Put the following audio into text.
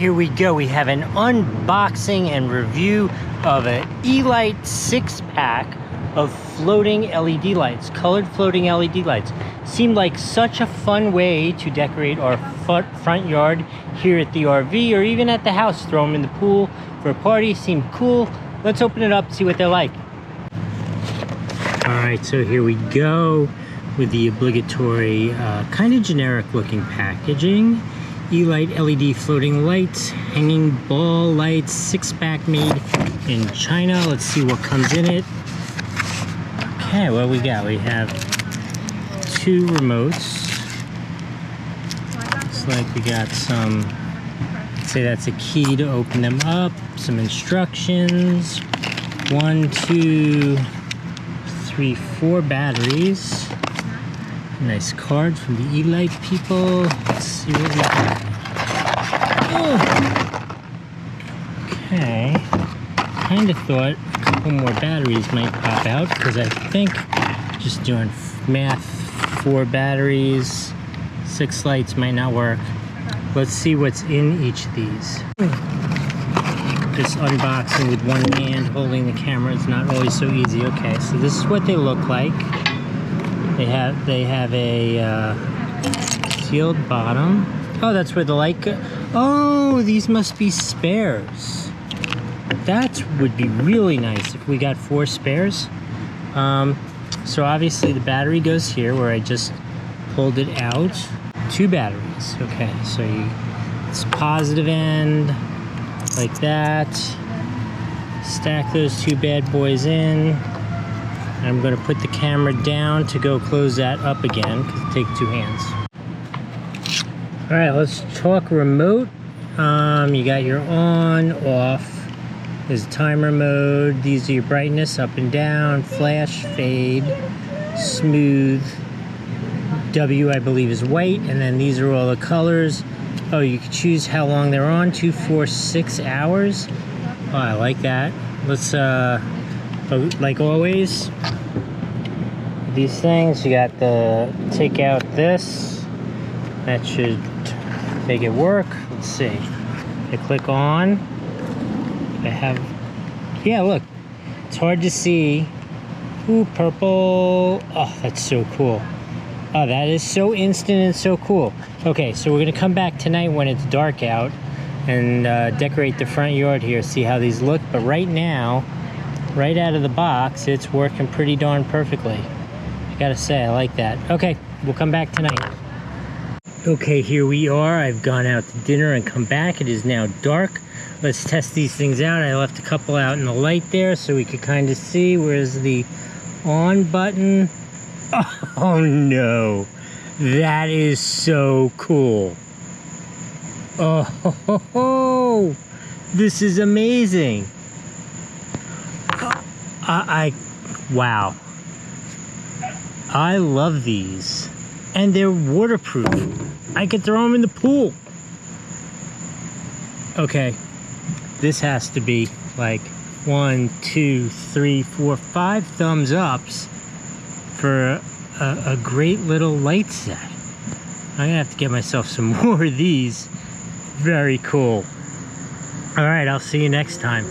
Here we go. We have an unboxing and review of an E-Light 6-pack of floating LED lights, colored floating LED lights. Seemed like such a fun way to decorate our front yard here at the RV or even at the house. Throw them in the pool for a party. Seemed cool. Let's open it up and see what they're like. All right, so here we go with the obligatory kind of generic looking packaging. E-Light LED floating lights, hanging ball lights, 6-pack made in China. Let's see what comes in it. Okay, what we got? We have 2 remotes. Looks like we got some, let's say that's a key to open them up. Some instructions. 1, 2, 3, 4 batteries. Nice card from the E-Light people. Let's see what we got. Oh. Okay. Kind of thought a couple more batteries might pop out because I think just doing math, 4 batteries, 6 lights might not work. Let's see what's in each of these. Just unboxing with one hand holding the camera is not always so easy. Okay, so this is what they look like. They have a sealed bottom. Oh, that's where the light goes. Oh, these must be spares. That would be really nice if we got 4 spares. So obviously the battery goes here where I just pulled it out. 2 batteries. Okay, so it's positive end like that. Stack those 2 bad boys in. I'm going to put the camera down to go close that up again because it takes 2 hands. All right, let's talk remote. You got your on, off. There's timer mode. These are your brightness, up and down, flash, fade, smooth. W, I believe, is white, and then these are all the colors. Oh, you can choose how long they're on, 2, 4, 6 hours. Oh, I like that. Let's, like always, these things, you got the, take out this. That should make it work. Let's see. I click on. I have, yeah, look. It's hard to see. Ooh, purple. Oh, that's so cool. Oh, that is so instant and so cool. Okay, so we're gonna come back tonight when it's dark out and decorate the front yard here, see how these look. But right now, right out of the box, it's working pretty darn perfectly. I gotta say, I like that. Okay, we'll come back tonight. Okay, here we are. I've gone out to dinner and come back. It is now dark. Let's test these things out. I left a couple out in the light there so we could kind of see. Where's the on button? Oh no, that is so cool. Oh, this is amazing. Wow. I love these. And they're waterproof. I could throw them in the pool. Okay. This has to be like 1, 2, 3, 4, 5 thumbs ups for a great little light set. I'm gonna have to get myself some more of these. Very cool. All right, I'll see you next time.